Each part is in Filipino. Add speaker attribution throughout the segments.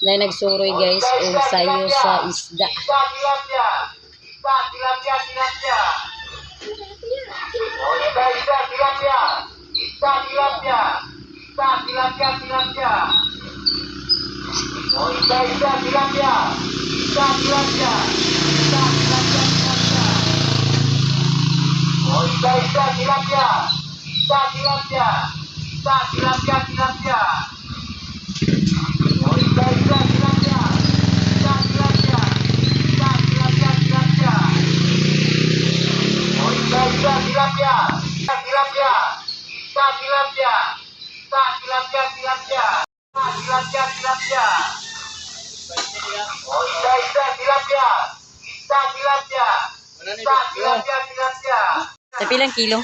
Speaker 1: Dahil nagsuroy guys o sayo sa isda. Sa pilang kilo?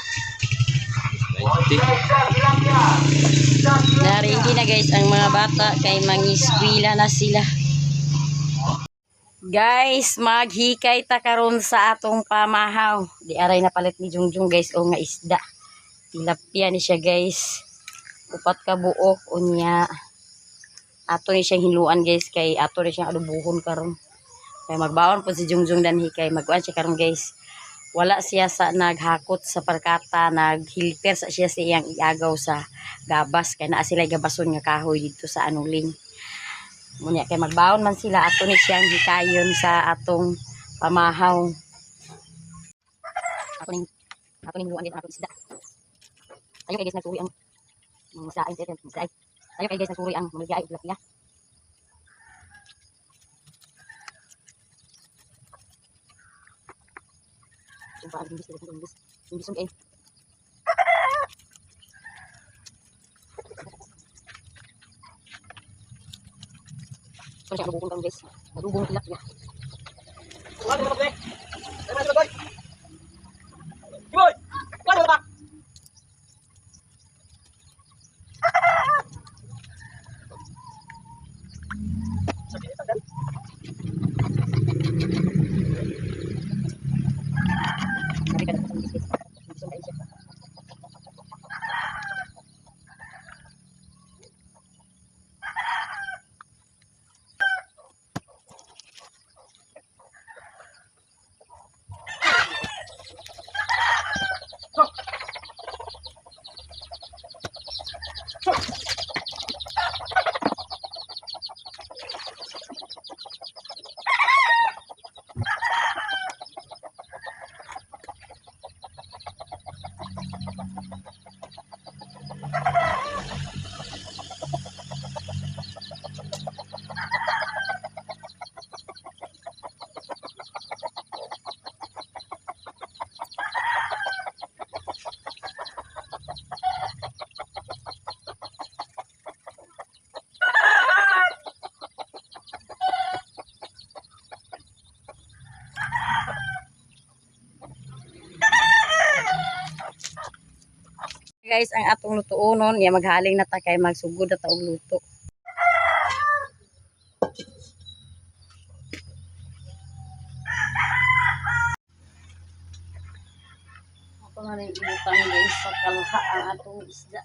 Speaker 2: 90.
Speaker 1: Naready na guys ang mga bata kay mangiskwela na sila. Guys, maghikay ta karon sa atong pamahaw. Di aray na palit ni Jungjung guys o nga isda. Tilapia ni siya guys. Upat ka buok unya. Ato ni siyang hiluan guys kay ato ni siyang adubuhon karon. Kay magbaon po si Jungjung dan hikay magkuan siya karon guys. Wala siya sa naghakot sa parkata, naghilper sa siya sa iyang iagaw sa gabas kay naa sila gabason nga kahoy dito sa anuling. Munya kay magbaon man sila ato ni siyang hikayon sa atong pamahaw. Ako ning hiluan guys atong isda. Ayo kay guys nagsuri ang sain sa sain. Ayo kay guys nagsuri ang mga tilapia. Sumpah ang bilis ng bilis. Bilis ng so siya nabubong kang guys. Nabubong tilak niya. Ano ba boy? Ano ba boy? Boy! Ano ba? Sakit ito dan. Guys, ang atong lutuonon, ya maghaling na ta kay magsugod na ta og luto. Ako na rin ibutang guys sa kalha ang atong isda.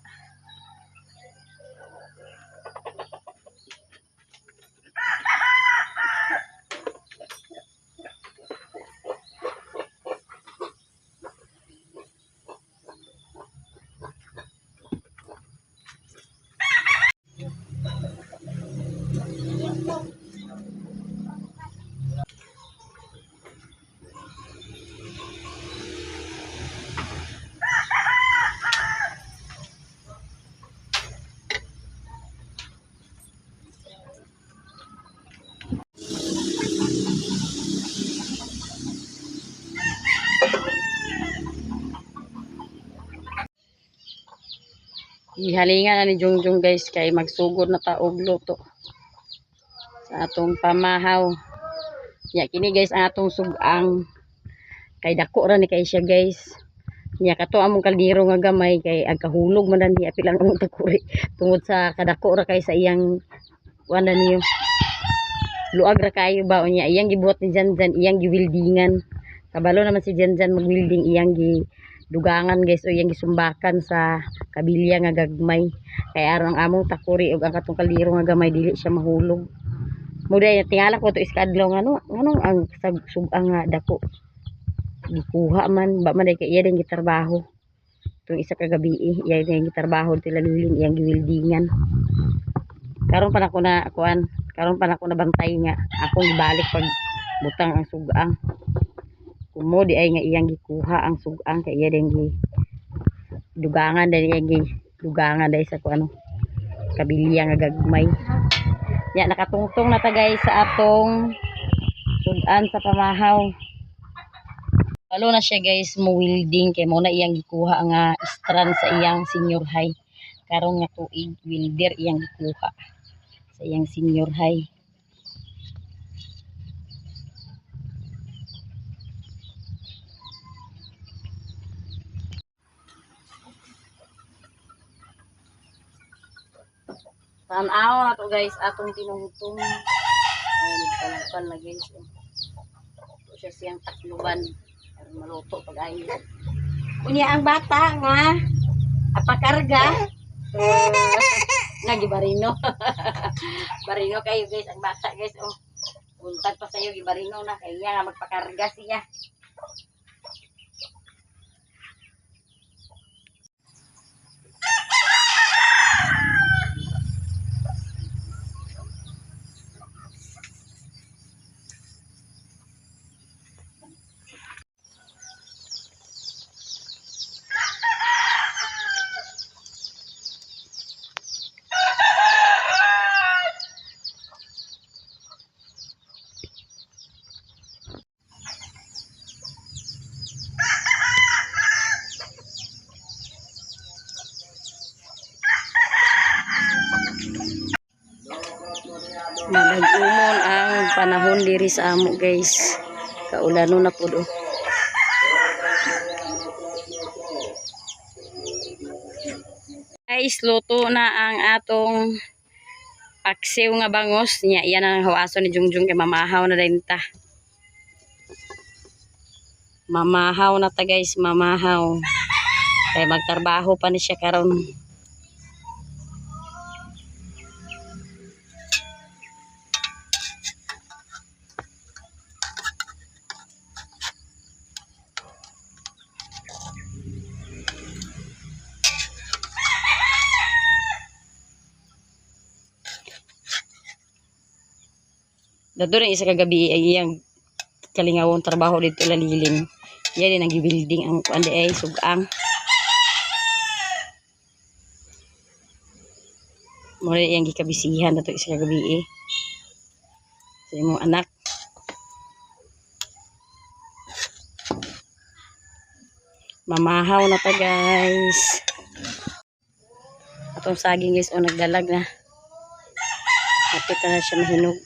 Speaker 1: Ihalingan na ni Jungjung guys kay magsugod na ta og luto sa atong pamahaw. Ya kini guys ang atong sugang kay dako ra ni kay siya guys. Nya kato among kaldero nga gamay kay agkahulog man ni apilan among takuri tungod sa kadako ra kay sa iyang wala niyo. Luag ra kayo ba unya iyang gibuhat ni Janjan, iyang giwildingan. Kabalo naman si Janjan magwilding iyang dugangan guys o yang gisumbakan sa kabilya nga gagmay. Kaya aron ang among takuri ug ang katong kaliro nga gamay dili siya mahulog. Muday tingala ko to iskadlaw nganong ang sugang nga dako gikuha man ba man day kay iya din gitrabaho. Itong isa ka gabi iya din gitrabaho tila lilin iyang giwildingan. Karon pa na ko na kuan, karon pa na ko nabantay nga akong ibalik pag butang ang sugang. Kumo di ay nga iyang gikuha ang sugang kay iya din gi dugangan din iyang gi dugangan dai sa kuan kabilya nga gagmay. Ya nakatungtong na ta guys sa atong sudan sa pamahaw. Palo na siya guys mo welding kay mo na iyang gikuha nga strand sa iyang senior high. Karon nga tuig welder iyang gikuha sa iyang senior high. Tanaw na to guys atong tinungtong. Ay nagkalukal na guys. Ito siya siyang takluban. Aron maluto pag ayo. Unya ang bata nga apakarga. Nagibarino. Barino kayo guys ang bata guys oh. Untag pa sayo gibarino na kay iya nga magpakarga siya. Madag-umon ang panahon diri sa amo guys. Kaulano na pud oh. Guys, luto na ang atong paksiw nga bangos niya. Iyan ang hawaso ni Jungjung kay mamahaw na din ta. Mamahaw na ta guys, mamahaw. Kay magtrabaho pa ni siya karon. Dado rin isa kagabi ay iyang kalingawong trabaho dito lalilin. Iya din ang building ang kuan ay sugang. Mo rin iyang gikabisihan dato isa kagabi sa imong anak. Mamahaw na ta guys. Atong saging guys o nagdalag na. Kapit na siya mahinog.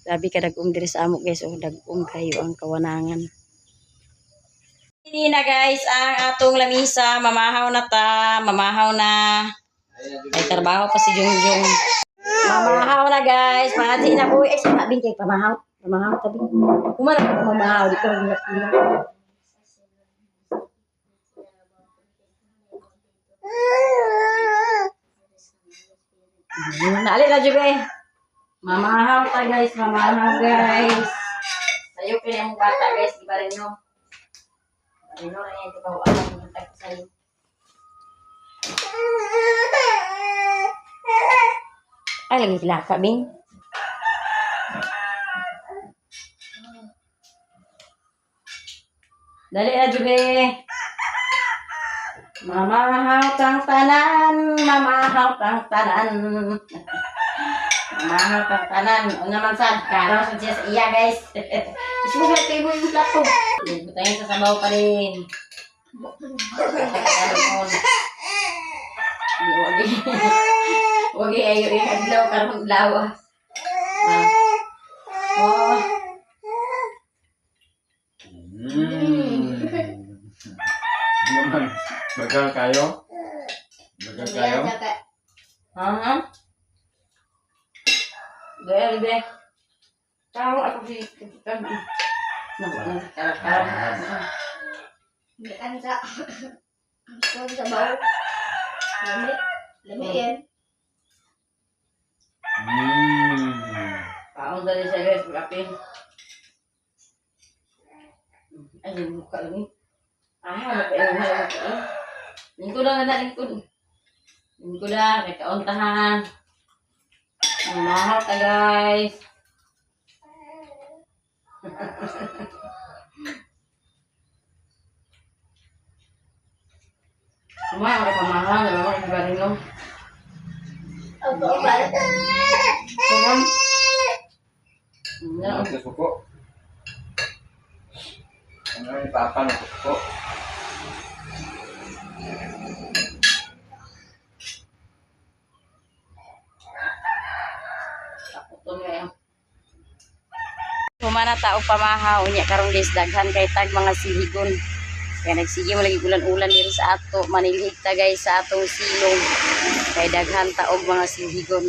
Speaker 1: Labi ka dagom diri sa amo guys o dagom kayo ang kawanangan. Hindi na guys ang atong lamisa, mamahaw na ta, mamahaw na. May trabaho pa si Jungjung. Mamahaw na guys, pati na po. Sabi kay pamahaw, pamahaw tabi. Kumana ko mamahaw dito ang pila. Nali na jud eh. Mamahaw ta guys, mamahaw guys. Sayo kay ang bata guys, di ba rin no? Barino na yan, di ba ang bata sayo. Ay lagi sila kami. Dali na jud eh. Mamahaw kang tanan, mamahaw kang tanan. Mamahaw kang tanan. O naman sad, karaw sa siya sa iya guys. Isbog lang kayo yung plato. Butayin sa sabaw pa rin. Huwag ayo yung adlaw, karong lawa. Oh.
Speaker 2: Naman, bagal kayo? Bagal kayo?
Speaker 1: Aha. Gaya, be. Tao ako si kami. Nang karakter.
Speaker 3: Kain sa... Huwag sa bawo. Lami. Lami yan.
Speaker 1: Kaon dali siya guys, pag-apin. Ay, yung mukha lang eh. Napainuhan lang mukha eh. Lingkod lang na, lingkod. Lingkod lang, kay kauntahan. Ang mahal ka guys. Kumain ako pamahal, naman ako galing no.
Speaker 3: Ako ba?
Speaker 1: Kumam.
Speaker 2: Ang suko. Ano yung papa ng suko?
Speaker 1: Humana tao pamahaw niya karong guys daghan kay tag mga sihigon. Kaya nagsige mo lagi ulan-ulan diri sa ato, manilhig ta guys sa atong silong. Kay daghan taog mga sihigon.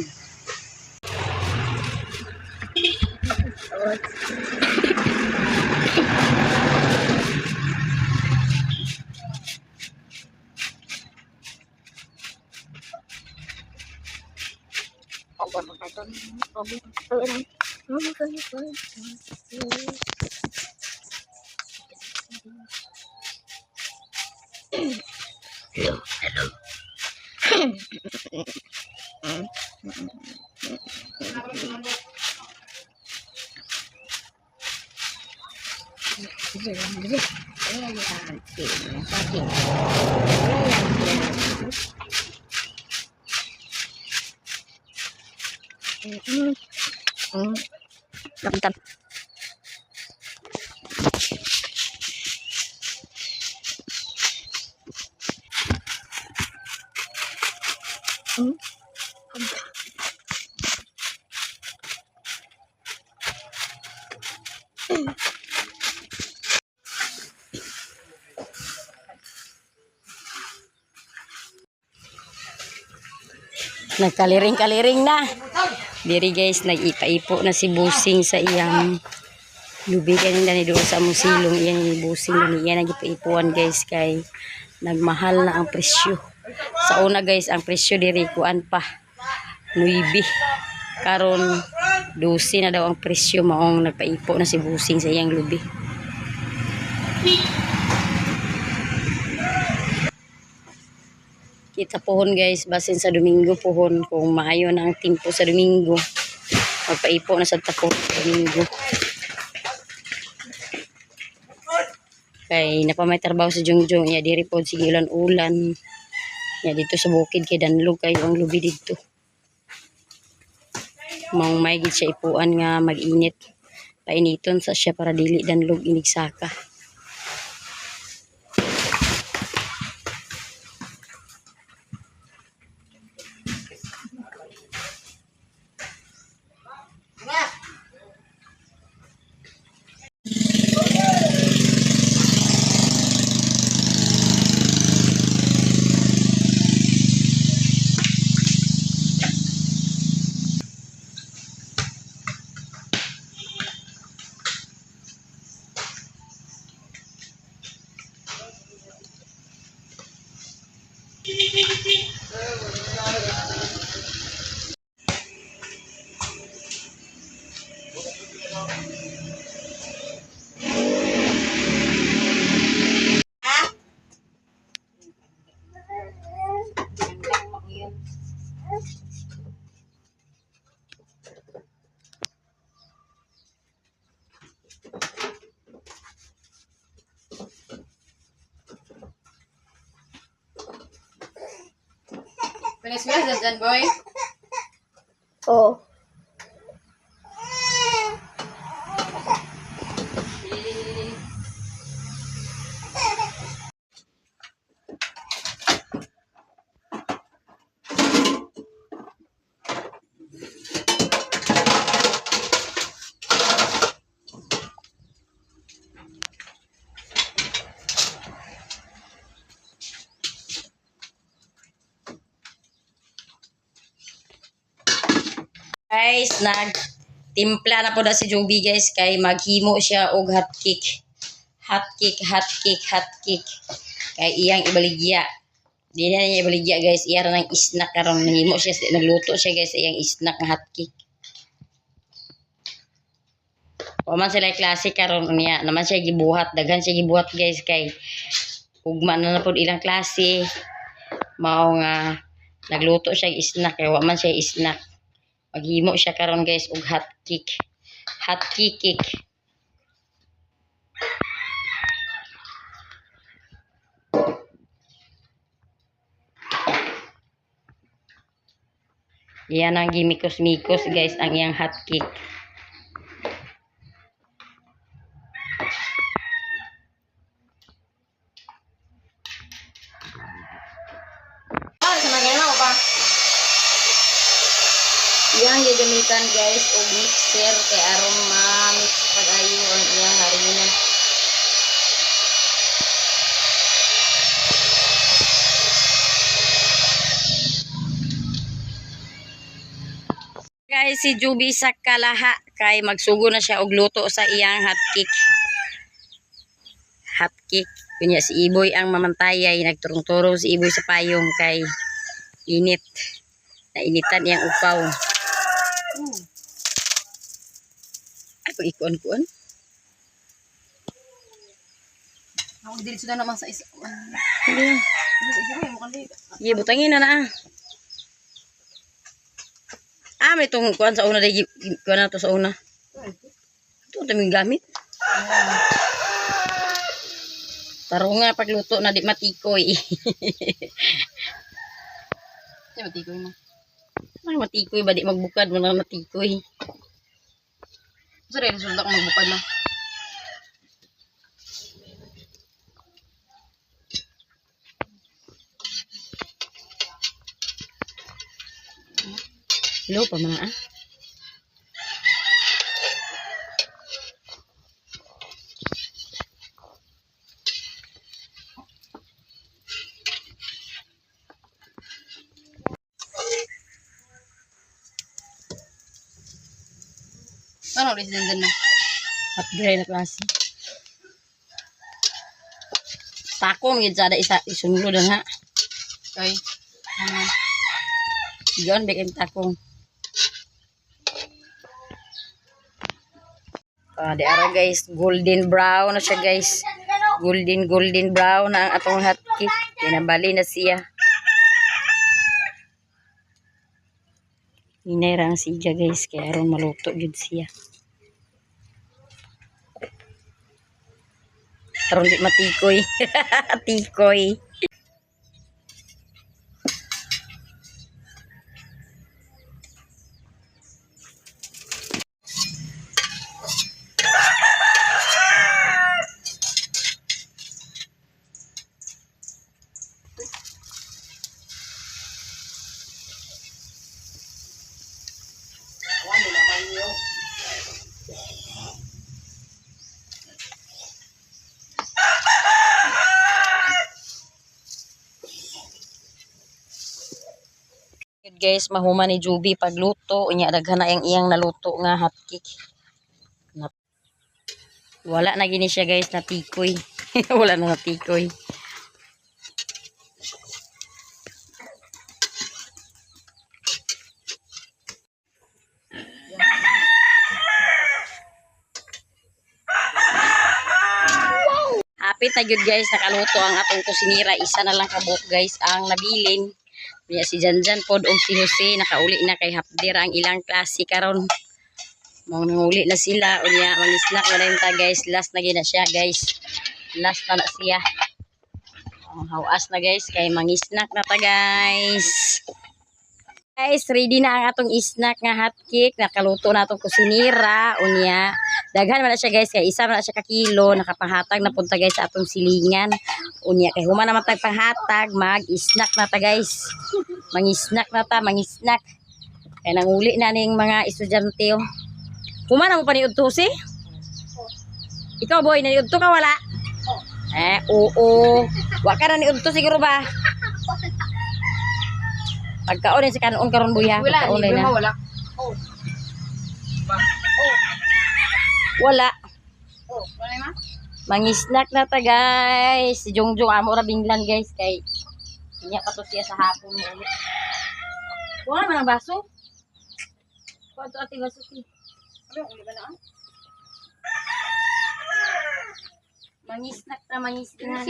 Speaker 1: Lapitan. Nagkaliring-kaliring na. Diri guys, nag-ipa-ipo na si Busing sa iyang lubi kanina ni doon sa among silong. Iyan ni Busing na niya nag-ipa-ipuan guys kay nagmahal na ang presyo. Sa una guys, ang presyo diri kuan pa 9. Karon 12 na daw ang presyo, maong nagpaipo na si Busing sa iyang lubi. Kita pohon guys, basin sa Domingo pohon kung maayo na ang timpo sa Domingo. Magpaipo na sa tapon sa Domingo. Kay napamay trabaho sa Jungjung, ya diri pod sige ulan-ulan. Ya dito sa bukid kay danlog kayo ang lubi dito. Maong may gid siya ipuan nga mag-init. Painiton sa siya para dili danlog inigsaka. Pinas-pinas dyan, boy.
Speaker 3: Oo.
Speaker 1: Guys, nagtimpla na po na si Joby guys kay maghimo siya og hot cake. Hot cake, hot cake, hot cake. Kay iyang ibaligya. Di na niya ibaligya guys. Iya ra ng snack karon nahimo siya nagluto siya guys sa iyang snack nga hotcake. O man sila klase karon niya naman siya gibuhat daghan siya gibuhat guys kay ugma na pod ilang klase mao nga nagluto siya snack kay wa man siya snack maghimo siya karon guys og hotcake cake. Yan ang gimikos-mikos guys ang iyang hotcake. Yang gagamitan guys og mixer kay aron ma-mix pag-ayo ang iyang harina. Guys, si Juby sa kalaha kay magsugo na siya og luto sa iyang hotcake. Hotcake. Kunya si Iboy ang mamantayay, nagturong-turo si Iboy sa payong kay init. Nainitan iyang upaw. Ako ikon-kon.
Speaker 3: Ako dili sudah naman sa isa.
Speaker 1: Hindi. Sige, butangin na na. May itong kuhan sa una. Kuhan na ito sa una. Ito taming gamit. Taro nga pagluto na di matikoy.
Speaker 3: Di matikoy mo.
Speaker 1: Ay, matikoy ba di magbukad mo na matikoy.
Speaker 3: Sa rin, resulta kung magbukad na.
Speaker 1: Hello pa man ah.
Speaker 3: Ano, resident din na?
Speaker 1: Hot dry na klase. Takong yun sada isa isunod na ha.
Speaker 3: Okay.
Speaker 1: Diyan bikin takong. Di ara guys, golden brown na siya guys. Golden brown na ang atong hotcake. Kinabali na siya. Hinay siya guys, kaya aron maluto gud siya. Aron di matikoy. Tikoy. Guys, mahuman ni Juby pagluto, unya daghan na iyang naluto nga hotcake. Wala na gini siya guys na tikoy. Wala na tikoy. Hapit na gyud guys nakaluto ang atong kusinira. Isa na lang kabuk guys ang nabilin. Kaya si Janjan pod og si Jose nakauli na kay hapdira ang ilang klase karon. Manguli na sila unya mangisnak na rin ta guys. Last na gina siya guys. Last na siya. Hawas na guys kay mangisnak na ta guys. Guys, ready na ang atong snack nga hotcake. Nakaluto na atong kusinira unya. Daghan man na siya guys kay isa man na siya ka kilo nakapahatag na punta guys sa atong silingan. Unya kay human naman tag panghatag mag-snack na ta guys. Mangisnak na ta, mangisnak. Kay nanguli na ning mga estudyante. Human na mo pa ni udto si? Ikaw boy, na udto ka wala? Oo. Wa ka na ni udto siguro ba? Pagkaon si kanon karon buya.
Speaker 3: Wala,
Speaker 1: Pagkaon
Speaker 3: hindi
Speaker 1: na.
Speaker 3: wala.
Speaker 1: Wala.
Speaker 3: Wala ma?
Speaker 1: Mangisnak na ta guys. Si Jongjong amo ra binglan guys kay niya pa to siya sa hapon mo ulit. Kuha naman ang baso. Kuha to ati baso ti. Ano uli ba na? Mangisnak na mangisnak.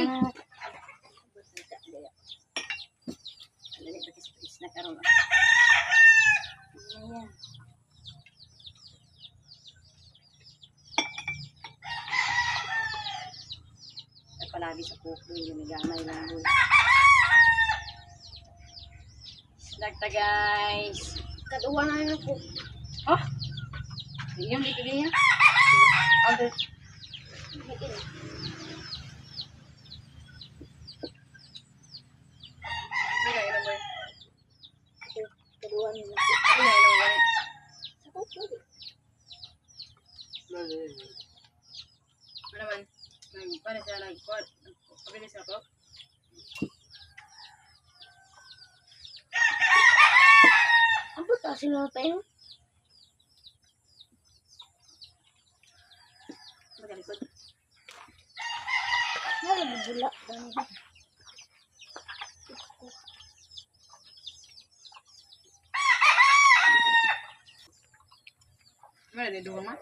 Speaker 1: Dali bakis na karon. Ayan. Palagi sa kuko yung gamay lang mo. Snack ta guys.
Speaker 3: Kaduwa na yun ako.
Speaker 1: Oh. Yung dito din yan. Okay.
Speaker 3: Kaduwa na yun ako. Ako, pwede.
Speaker 1: Ano naman? Paano siya nag-quad? Pabilis ako?
Speaker 3: Ang puta sila tayo.
Speaker 1: Magalikod.
Speaker 3: Wala bubula.
Speaker 1: Mana dia dua mah?